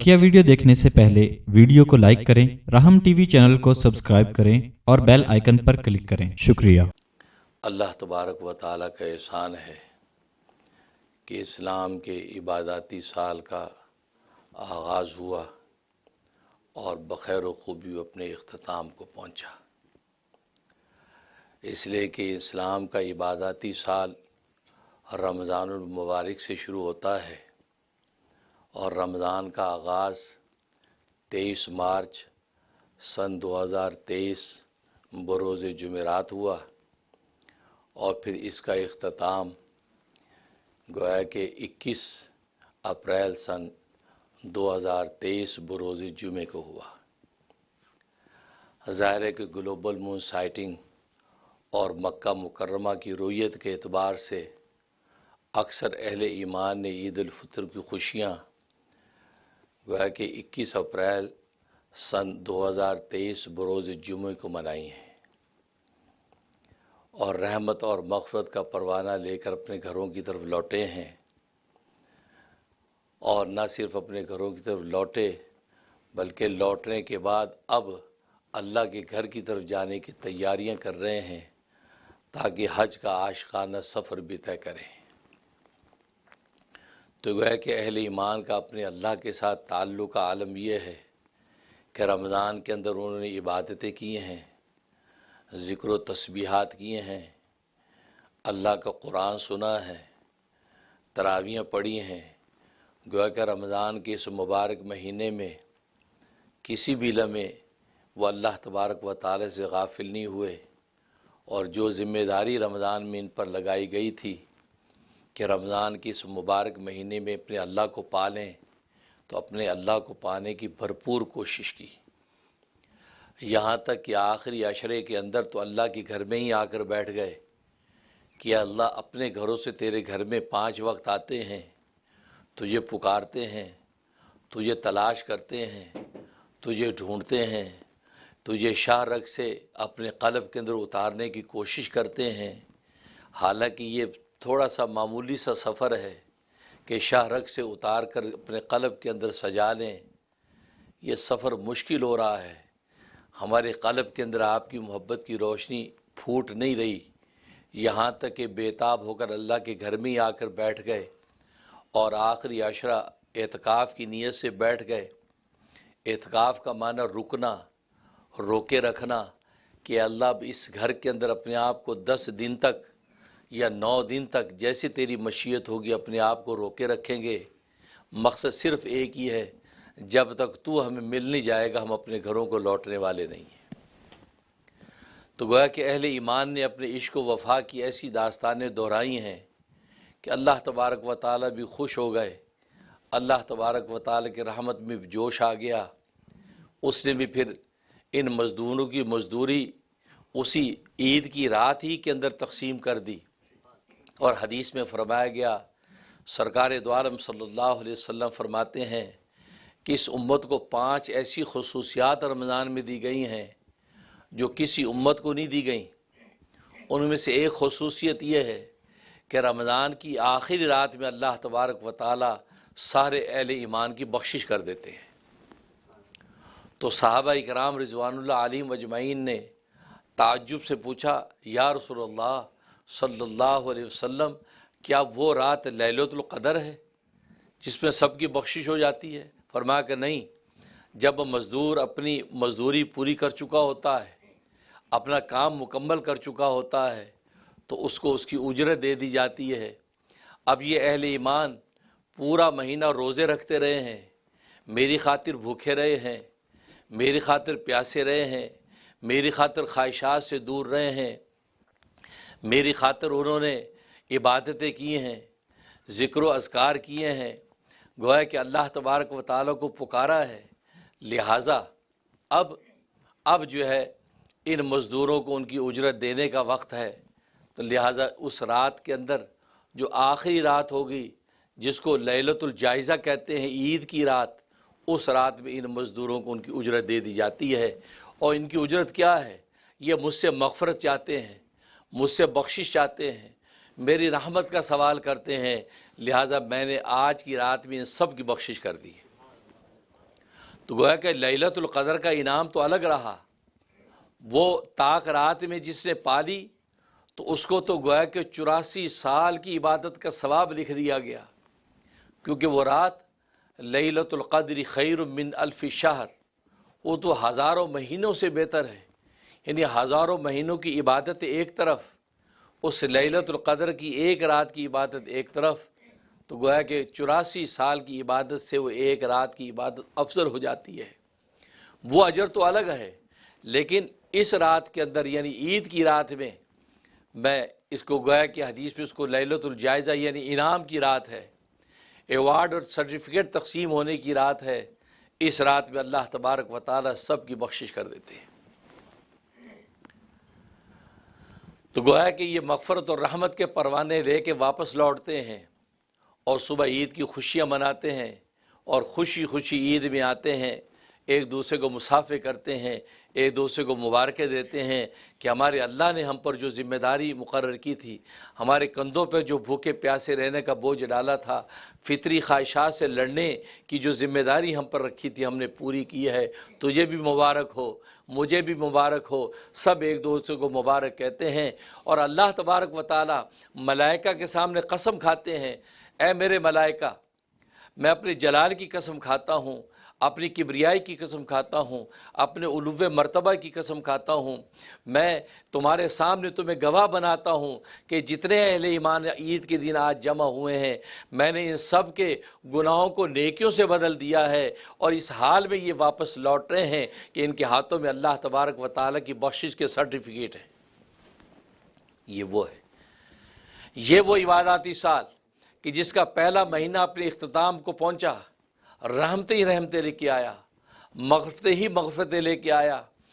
बकिया video देखने से पहले वीडियो को लाइक करें, राहम टीवी चैनल को सब्सक्राइब करें और बेल आइकन पर क्लिक करें। शुक्रिया। अल्लाह तबारक व तआला का एहसान है कि इस्लाम के इबादती साल का आगाज़ हुआ और बख़ैर व खूबी अपने इख्तिताम को पहुंचा। इसलिए कि इस्लाम का इबादती साल रमज़ानुल मुबारक से शुरू होता है और रमज़ान का आगाज़ 23 मार्च सन 2023 बरोज़ जुमेरात हुआ और फिर इसका इख्तिताम गोया कि 21 अप्रैल सन 2023 बरोज़ जुमे को हुआ। ज़ाहिर है कि ग्लोबल मून साइटिंग और मक्का मुकर्रमा की रुयत के एतबार से अक्सर अहले ईमान ने ईद उल फितर की खुशियाँ गोया कि 21 अप्रैल सन 2023 बरोज़ जुमे को मनाई हैं और रहमत और मग़फ़िरत का परवाना लेकर अपने घरों की तरफ लौटे हैं। और न सिर्फ़ अपने घरों की तरफ लौटे बल्कि लौटने के बाद अब अल्लाह के घर की तरफ जाने की तैयारियां कर रहे हैं ताकि हज का आशिकाना सफ़र भी तय करें। तो गोया कि अहले ईमान का अपने अल्लाह के साथ ताल्लुक़ का आलम यह है कि रमज़ान के अंदर उन्होंने इबादतें की हैं, ज़िक्र व तस्बीहात किए हैं, अल्लाह का कुरान सुना है, तरावियाँ पढ़ी हैं। गोया कि रमज़ान के इस मुबारक महीने में किसी भी लम्हे वो अल्लाह तबारक व तआला से गाफिल नहीं हुए और जो ज़िम्मेदारी रमज़ान में इन पर लगाई गई थी कि रमज़ान के इस मुबारक महीने में अपने अल्लाह को पा लें, तो अपने अल्लाह को पाने की भरपूर कोशिश की। यहाँ तक कि आखिरी अशरे के अंदर तो अल्लाह के घर में ही आकर बैठ गए कि अल्लाह अपने घरों से तेरे घर में 5 वक्त आते हैं, तुझे पुकारते हैं, तुझे तलाश करते हैं, तुझे ढूंढते हैं, तुझे शाह रग से अपने क़ल्ब के अंदर उतारने की कोशिश करते हैं। हालांकि ये थोड़ा सा मामूली सा सफ़र है कि शाह रग से उतार कर अपने क़ल्ब के अंदर सजा लें, ये सफ़र मुश्किल हो रहा है। हमारे क़ल्ब के अंदर आपकी मोहब्बत की रोशनी फूट नहीं रही, यहाँ तक कि बेताब होकर अल्लाह के घर में ही आकर बैठ गए और आखिरी अशरा एतकाफ़ की नीयत से बैठ गए। एतकाफ़ का माना रुकना, रोके रखना कि अल्लाह इस घर के अंदर अपने आप को 10 दिन तक या 9 दिन तक जैसे तेरी मशीयत होगी अपने आप को रोके रखेंगे। मकसद सिर्फ़ एक ही है, जब तक तू हमें मिल नहीं जाएगा हम अपने घरों को लौटने वाले नहीं हैं। तो गोया कि अहले ईमान ने अपने इश्क व वफ़ा की ऐसी दास्तानें दोहराई हैं कि अल्लाह तबारक व तआला भी खुश हो गए, अल्लाह तबारक व तआला की रहमत में भी जोश आ गया। उसने भी फिर इन मज़दूरों की मज़दूरी उसी ईद की रात ही के अंदर तकसीम कर दी और हदीस में फरमाया गया, सरकार दो आलम सल्लल्लाहु अलैहि वसल्लम फरमाते हैं कि इस उम्मत को 5 ऐसी खुसूसियात रमज़ान में दी गई हैं जो किसी उम्मत को नहीं दी गई। उनमें से एक खुसूसियत यह है कि रमज़ान की आखिरी रात में अल्लाह तबारक व तआला सारे अहले ईमान की बख्शिश कर देते हैं। तो सहाबा इकराम रिज़वानुल्लाह अलैहिम अजमईन ने ताज्जुब से पूछा, या रसूलल्लाह सल्लल्लाहु अलैहि वसल्लम, क्या वो रात लैलतुल क़दर है जिसमें सबकी बख्शिश हो जाती है? फरमाया कि नहीं, जब मज़दूर अपनी मज़दूरी पूरी कर चुका होता है, अपना काम मुकम्मल कर चुका होता है, तो उसको उसकी उजरत दे दी जाती है। अब ये अहले ईमान पूरा महीना रोज़े रखते रहे हैं, मेरी खातिर भूखे रहे हैं, मेरी खातिर प्यासे रहे हैं, मेरी खातिर ख्वाहिशात से दूर रहे हैं, मेरी खातिर उन्होंने इबादतें की हैं, ज़िक्र व अज़कार किए हैं, गोया कि अल्लाह तबारक व तआला को पुकारा है। लिहाजा अब जो है इन मज़दूरों को उनकी उजरत देने का वक्त है। तो लिहाजा उस रात के अंदर जो आखिरी रात होगी जिसको लैलतुल जायज़ा कहते हैं, ईद की रात, उस रात में इन मज़दूरों को उनकी उजरत दे दी जाती है। और इनकी उजरत क्या है? ये मुझसे मग़फ़िरत चाहते हैं, मुझसे बख्शिश चाहते हैं, मेरी रहमत का सवाल करते हैं, लिहाजा मैंने आज की रात में इन सब की बख्शिश कर दी है। تو گویا کہ لیلۃ القدر کا انعام تو الگ رہا، وہ طاق رات میں جس نے پالی تو اس کو تو گویا کہ 84 سال کی عبادت کا ثواب لکھ دیا گیا، کیونکہ وہ رات لیلۃ القدر خیر من الف شہر، وہ تو ہزاروں مہینوں سے بہتر ہے، یعنی ہزاروں مہینوں کی عبادت ایک طرف، اس لیلۃ القدر کی ایک رات کی عبادت ایک طرف، تو گویا کہ 84 سال کی عبادت سے وہ ایک رات کی عبادت افضل ہو جاتی ہے۔ وہ اجر تو الگ ہے، لیکن اس رات کے اندر یعنی عید کی رات میں اس کو گویا کہ حدیث میں اس کو لیلۃ الجائزہ یعنی انعام کی رات ہے، ایوارڈ اور سرٹیفکیٹ تقسیم ہونے کی رات ہے۔ اس رات میں اللہ تبارک و تعالی سب کی بخشش کر دیتے ہیں۔ تو گویا کہ یہ مغفرت اور رحمت کے پروانے لے کے واپس لوٹتے ہیں اور صبح عید کی خوشیاں مناتے ہیں اور خوشی خوشی عید میں آتے ہیں، ایک دوسرے کو مصافحہ کرتے ہیں، ایک دوسرے کو مبارکیں دیتے ہیں کہ ہمارے اللہ نے ہم پر جو ذمہ داری مقرر کی تھی، ہمارے کندھوں پہ جو بھوکے پیاسے رہنے کا بوجھ ڈالا تھا، فطری خواہشات سے لڑنے کی جو ذمہ داری ہم پر رکھی تھی، ہم نے پوری کی ہے، تجھے بھی مبارک ہو، مجھے بھی مبارک ہو۔ سب ایک دوسرے کو مبارک کہتے ہیں اور اللہ تبارک و تعالی ملائکہ کے سامنے قسم کھاتے ہیں، اے میرے ملائکہ، میں اپنے جلال کی قسم کھاتا ہوں، اپنی کبریائی کی قسم کھاتا ہوں، اپنے علو مرتبہ کی قسم کھاتا ہوں، میں تمہارے سامنے تمہیں گواہ بناتا ہوں کہ جتنے اہل ایمان عید کے دن آج جمع ہوئے ہیں، میں نے ان سب کے گناہوں کو نیکیوں سے بدل دیا ہے، اور اس حال میں یہ واپس لوٹ رہے ہیں کہ ان کے ہاتھوں میں اللہ تبارک و تعالیٰ کی بخشش کے سرٹیفکیٹ ہیں۔ یہ وہ ہے، یہ وہ عباداتی سال کہ جس کا پہلا مہینہ اپنے اختتام کو پہنچا، رحمتیں ہی رحمتیں لے کے آیا، مغفرتیں ہی مغفرتیں لے کے آیا،